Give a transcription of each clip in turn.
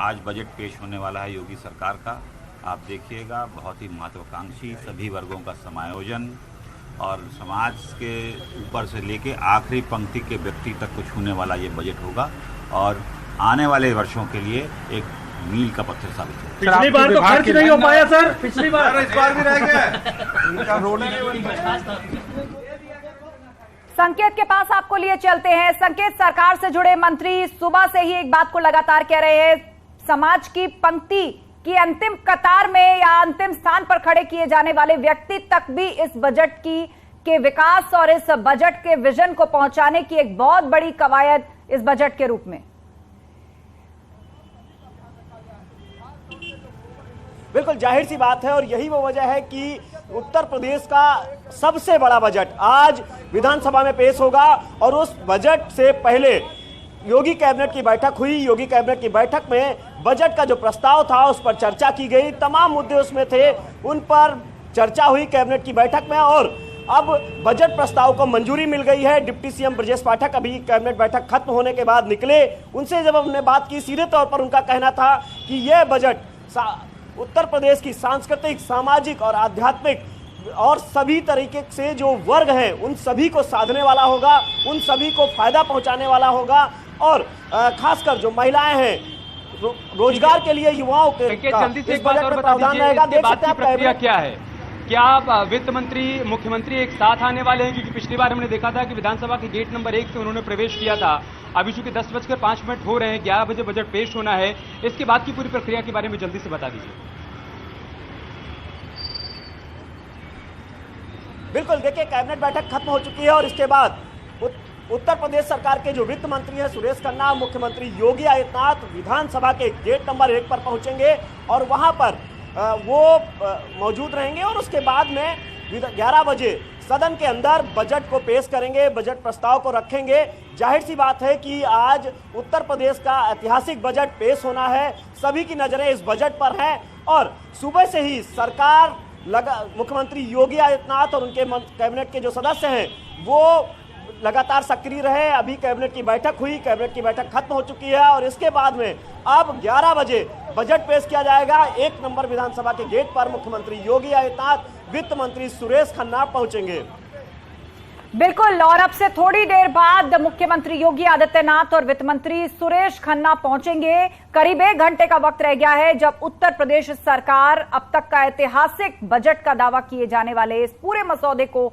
आज बजट पेश होने वाला है योगी सरकार का। आप देखिएगा, बहुत ही महत्वाकांक्षी, सभी वर्गों का समायोजन और समाज के ऊपर से लेके आखिरी पंक्ति के व्यक्ति तक को छूने वाला ये बजट होगा और आने वाले वर्षों के लिए एक मील का पत्थर साबित होगा। पिछली बार तो खर्च नहीं हो पाया सर, पिछली बार, इस बार भी रह गया उनका रोल ही। संकेत के पास आपको लिए चलते हैं। संकेत, सरकार से जुड़े मंत्री सुबह से ही एक बात को लगातार कह रहे हैं, समाज की पंक्ति की अंतिम कतार में या अंतिम स्थान पर खड़े किए जाने वाले व्यक्ति तक भी इस बजट के विकास और इस बजट के विजन को पहुंचाने की एक बहुत बड़ी कवायद इस बजट के रूप में। बिल्कुल जाहिर सी बात है और यही वो वजह है कि उत्तर प्रदेश का सबसे बड़ा बजट आज विधानसभा में पेश होगा और उस बजट से पहले योगी कैबिनेट की बैठक हुई। योगी कैबिनेट की बैठक में बजट का जो प्रस्ताव था उस पर चर्चा की गई, तमाम मुद्दे उसमें थे, उन पर चर्चा हुई कैबिनेट की बैठक में और अब बजट प्रस्ताव को मंजूरी मिल गई है। डिप्टी सीएम ब्रजेश पाठक अभी कैबिनेट बैठक खत्म होने के बाद निकले, उनसे जब हमने बात की सीधे तौर पर उनका कहना था कि यह बजट उत्तर प्रदेश की सांस्कृतिक, सामाजिक और आध्यात्मिक और सभी तरीके से जो वर्ग हैं उन सभी को साधने वाला होगा, उन सभी को फायदा पहुंचाने वाला होगा और खासकर जो महिलाएं हैं, रोजगार के लिए युवाओं के जल्दी से एक बात और बता दीजिए, देख सकते हैं प्रक्रिया क्या है? क्या वित्त मंत्री, मुख्यमंत्री एक साथ आने वाले हैं? क्योंकि पिछली बार हमने देखा था कि विधानसभा के गेट नंबर 1 से उन्होंने प्रवेश किया था। अभी चूंकि 10:05 हो रहे हैं, 11 बजे बजट पेश होना है, इसके बाद की पूरी प्रक्रिया के बारे में जल्दी से बता दीजिए। बिल्कुल, देखिए कैबिनेट बैठक खत्म हो चुकी है और इसके बाद उत्तर प्रदेश सरकार के जो वित्त मंत्री हैं सुरेश खन्ना, मुख्यमंत्री योगी आदित्यनाथ विधानसभा के गेट नंबर 1 पर पहुंचेंगे और वहां पर वो मौजूद रहेंगे और उसके बाद में 11 बजे सदन के अंदर बजट को पेश करेंगे, बजट प्रस्ताव को रखेंगे। जाहिर सी बात है कि आज उत्तर प्रदेश का ऐतिहासिक बजट पेश होना है, सभी की नजरें इस बजट पर हैं और सुबह से ही सरकार मुख्यमंत्री योगी आदित्यनाथ और उनके कैबिनेट के जो सदस्य हैं वो लगातार सक्रिय रहे। अभी कैबिनेट की बैठक हुई, कैबिनेट की बैठक खत्म हो चुकी है और इसके बाद में अब 11 बजे बजट पेश किया जाएगा। 1 नंबर विधानसभा के गेट पर मुख्यमंत्री योगी आदित्यनाथ, वित्त मंत्री सुरेश खन्ना पहुंचेंगे। बिल्कुल, और अब से थोड़ी देर बाद मुख्यमंत्री योगी आदित्यनाथ और वित्त मंत्री सुरेश खन्ना पहुंचेंगे। करीब 1 घंटे का वक्त रह गया है जब उत्तर प्रदेश सरकार अब तक का ऐतिहासिक बजट का दावा किए जाने वाले इस पूरे मसौदे को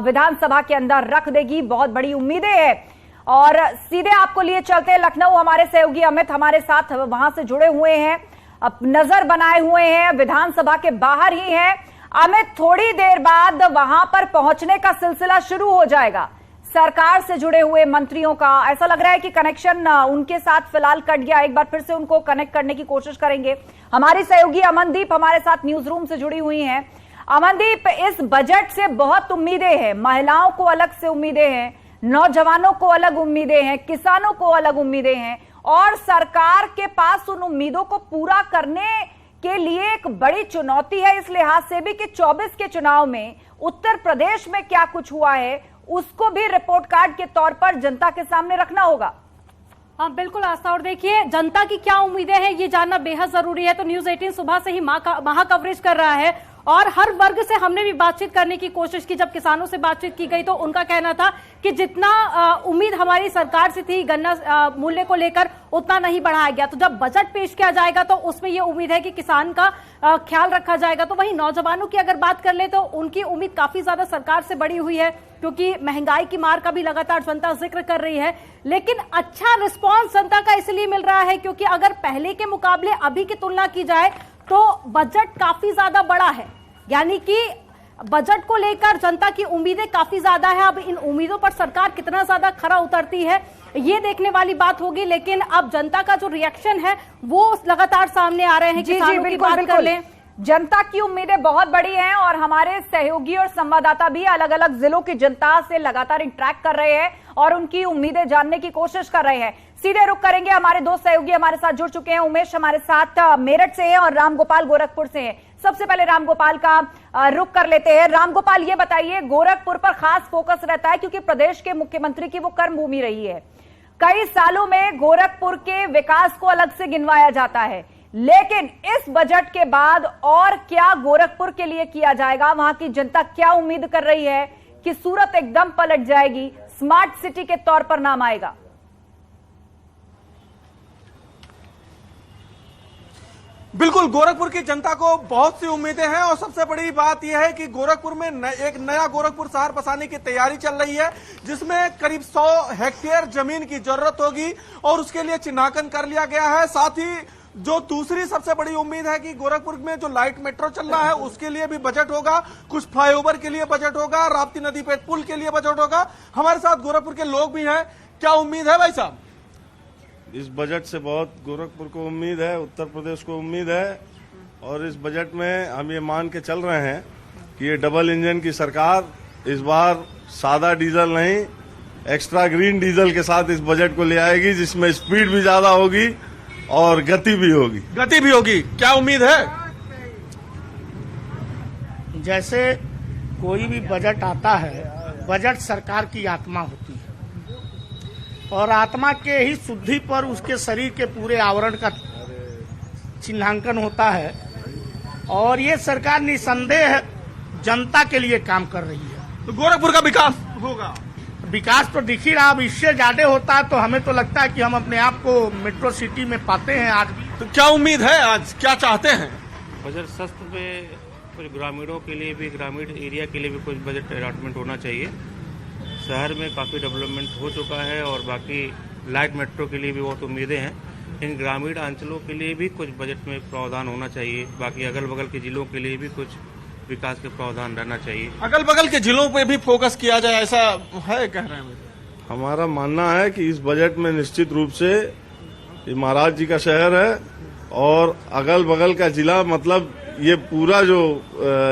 विधानसभा के अंदर रख देगी। बहुत बड़ी उम्मीदें हैं और सीधे आपको लिए चलते हैं लखनऊ। हमारे सहयोगी अमित हमारे साथ वहां से जुड़े हुए हैं, अब नजर बनाए हुए हैं, विधानसभा के बाहर ही हैं। अमित, थोड़ी देर बाद वहां पर पहुंचने का सिलसिला शुरू हो जाएगा। सरकार से जुड़े हुए मंत्रियों का ऐसा लग रहा है कि कनेक्शन उनके साथ फिलहाल कट गया, एक बार फिर से उनको कनेक्ट करने की कोशिश करेंगे। हमारी सहयोगी अमनदीप हमारे साथ न्यूज रूम से जुड़ी हुई हैं। अमनदीप, इस बजट से बहुत उम्मीदें हैं, महिलाओं को अलग से उम्मीदें हैं, नौजवानों को अलग उम्मीदें हैं, किसानों को अलग उम्मीदें हैं और सरकार के पास उन उम्मीदों को पूरा करने के लिए एक बड़ी चुनौती है इस लिहाज से भी कि 24 के चुनाव में उत्तर प्रदेश में क्या कुछ हुआ है उसको भी रिपोर्ट कार्ड के तौर पर जनता के सामने रखना होगा। हाँ बिल्कुल आस्था, और देखिए जनता की क्या उम्मीदें हैं ये जानना बेहद जरूरी है। तो न्यूज 18 सुबह से ही महा कवरेज कर रहा है और हर वर्ग से हमने भी बातचीत करने की कोशिश की। जब किसानों से बातचीत की गई तो उनका कहना था कि जितना उम्मीद हमारी सरकार से थी गन्ना मूल्य को लेकर उतना नहीं बढ़ाया गया। तो जब बजट पेश किया जाएगा तो उसमें ये उम्मीद है कि किसान का ख्याल रखा जाएगा। तो वहीं नौजवानों की अगर बात कर ले तो उनकी उम्मीद काफी ज्यादा सरकार से बढ़ी हुई है क्योंकि महंगाई की मार का भी लगातार जनता जिक्र कर रही है। लेकिन अच्छा रिस्पॉन्स जनता का इसलिए मिल रहा है क्योंकि अगर पहले के मुकाबले अभी की तुलना की जाए तो बजट काफी ज्यादा बड़ा है, यानी कि बजट को लेकर जनता की उम्मीदें काफी ज्यादा है। अब इन उम्मीदों पर सरकार कितना ज्यादा खरा उतरती है ये देखने वाली बात होगी। लेकिन अब जनता का जो रिएक्शन है वो लगातार सामने आ रहे हैं। किसानों की बात कर लें, जनता की उम्मीदें बहुत बड़ी हैं और हमारे सहयोगी और संवाददाता भी अलग अलग जिलों की जनता से लगातार इंटरेक्ट कर रहे हैं और उनकी उम्मीदें जानने की कोशिश कर रहे हैं। सीधे रुख करेंगे, हमारे 2 सहयोगी हमारे साथ जुड़ चुके हैं। उमेश हमारे साथ मेरठ से हैं और रामगोपाल गोरखपुर से हैं। सबसे पहले रामगोपाल का रुख कर लेते हैं। रामगोपाल, ये बताइए, गोरखपुर पर खास फोकस रहता है क्योंकि प्रदेश के मुख्यमंत्री की वो कर्म भूमि रही है। कई सालों में गोरखपुर के विकास को अलग से गिनवाया जाता है, लेकिन इस बजट के बाद और क्या गोरखपुर के लिए किया जाएगा? वहां की जनता क्या उम्मीद कर रही है कि सूरत एकदम पलट जाएगी, स्मार्ट सिटी के तौर पर नाम आएगा? बिल्कुल, गोरखपुर की जनता को बहुत सी उम्मीदें हैं और सबसे बड़ी बात यह है कि गोरखपुर में एक नया गोरखपुर शहर बसाने की तैयारी चल रही है, जिसमें करीब 100 हेक्टेयर जमीन की जरूरत होगी और उसके लिए चिन्हांकन कर लिया गया है। साथ ही जो दूसरी सबसे बड़ी उम्मीद है कि गोरखपुर में जो लाइट मेट्रो चल रहा है उसके लिए भी बजट होगा, कुछ फ्लाईओवर के लिए बजट होगा, राप्ती नदी पे पुल के लिए बजट होगा। हमारे साथ गोरखपुर के लोग भी हैं, क्या उम्मीद है भाई साहब? इस बजट से बहुत गोरखपुर को उम्मीद है, उत्तर प्रदेश को उम्मीद है और इस बजट में हम ये मान के चल रहे हैं कि ये डबल इंजन की सरकार इस बार सादा डीजल नहीं, एक्स्ट्रा ग्रीन डीजल के साथ इस बजट को ले आएगी, जिसमें स्पीड भी ज्यादा होगी और गति भी होगी। क्या उम्मीद है? जैसे कोई भी बजट आता है, बजट सरकार की आत्मा होती है और आत्मा के ही शुद्धि पर उसके शरीर के पूरे आवरण का चिन्हांकन होता है और ये सरकार निसंदेह जनता के लिए काम कर रही है। तो गोरखपुर का विकास होगा? विकास तो दिख ही रहा, अब इससे ज्यादा होता है तो हमें तो लगता है कि हम अपने आप को मेट्रो सिटी में पाते हैं आज भी। तो क्या उम्मीद है, आज क्या चाहते हैं? बजट सत्र पे कुछ ग्रामीणों के लिए भी, ग्रामीण एरिया के लिए भी कुछ बजट अलॉटमेंट होना चाहिए। शहर में काफ़ी डेवलपमेंट हो चुका है और बाकी लाइट मेट्रो के लिए भी बहुत उम्मीदें हैं। इन ग्रामीण अंचलों के लिए भी कुछ बजट में प्रावधान होना चाहिए। बाकी अगल बगल के जिलों के लिए भी कुछ विकास के प्रावधान रहना चाहिए। अगल बगल के जिलों पे भी फोकस किया जाए, ऐसा है कह रहे हैं? हमारा मानना है कि इस बजट में निश्चित रूप से ये महाराज जी का शहर है और अगल बगल का जिला, मतलब ये पूरा जो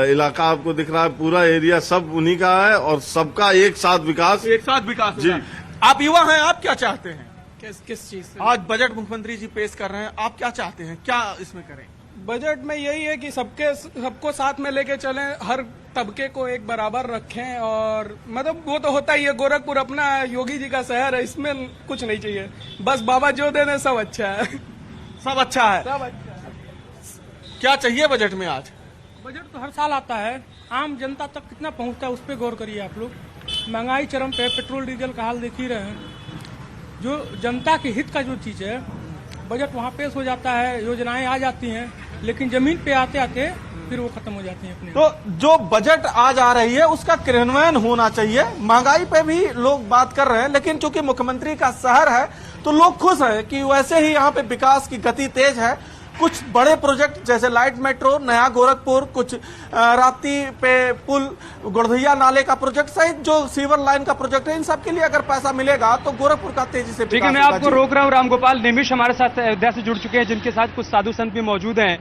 इलाका आपको दिख रहा है, पूरा एरिया सब उन्हीं का है और सबका एक साथ विकास जी। आप युवा हैं, आप क्या चाहते हैं? किस चीज से? आज बजट मुख्यमंत्री जी पेश कर रहे हैं, आप क्या चाहते हैं, क्या इसमें करें? बजट में यही है कि सबको साथ में लेके चलें, हर तबके को एक बराबर रखें और मतलब वो तो होता ही है, गोरखपुर अपना योगी जी का शहर है, इसमें कुछ नहीं चाहिए, बस बाबा जो दे दें सब अच्छा है। सब अच्छा है, सब अच्छा है। क्या चाहिए बजट में आज? बजट तो हर साल आता है, आम जनता तक कितना पहुंचता है उस पर गौर करिए आप लोग। महंगाई चरम पे, पेट्रोल डीजल का हाल देख ही रहे हैं। जो जनता के हित का जो चीज है, बजट वहाँ पेश हो जाता है, योजनाएं आ जाती हैं, लेकिन जमीन पे आते आते फिर वो खत्म हो जाती हैं अपने। तो जो बजट आज आ रही है उसका क्रियान्वयन होना चाहिए। महंगाई पे भी लोग बात कर रहे हैं, लेकिन चूंकि मुख्यमंत्री का शहर है तो लोग खुश हैं कि वैसे ही यहाँ पे विकास की गति तेज है। कुछ बड़े प्रोजेक्ट जैसे लाइट मेट्रो, नया गोरखपुर, कुछ राप्ती पे पुल, गुड़धैया नाले का प्रोजेक्ट सहित जो सीवर लाइन का प्रोजेक्ट है, इन सब के लिए अगर पैसा मिलेगा तो गोरखपुर का तेजी से। ठीक है, मैं आपको रोक रहा हूँ। रामगोपाल निमिष हमारे साथ अयोध्या से जुड़ चुके हैं, जिनके साथ कुछ साधु संत भी मौजूद हैं।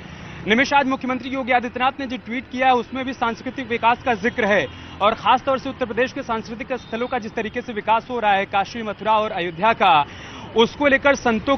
निमिष, आज मुख्यमंत्री योगी आदित्यनाथ ने जो ट्वीट किया है उसमें भी सांस्कृतिक विकास का जिक्र है और खासतौर से उत्तर प्रदेश के सांस्कृतिक स्थलों का जिस तरीके से विकास हो रहा है, काशी, मथुरा और अयोध्या का, उसको लेकर संतों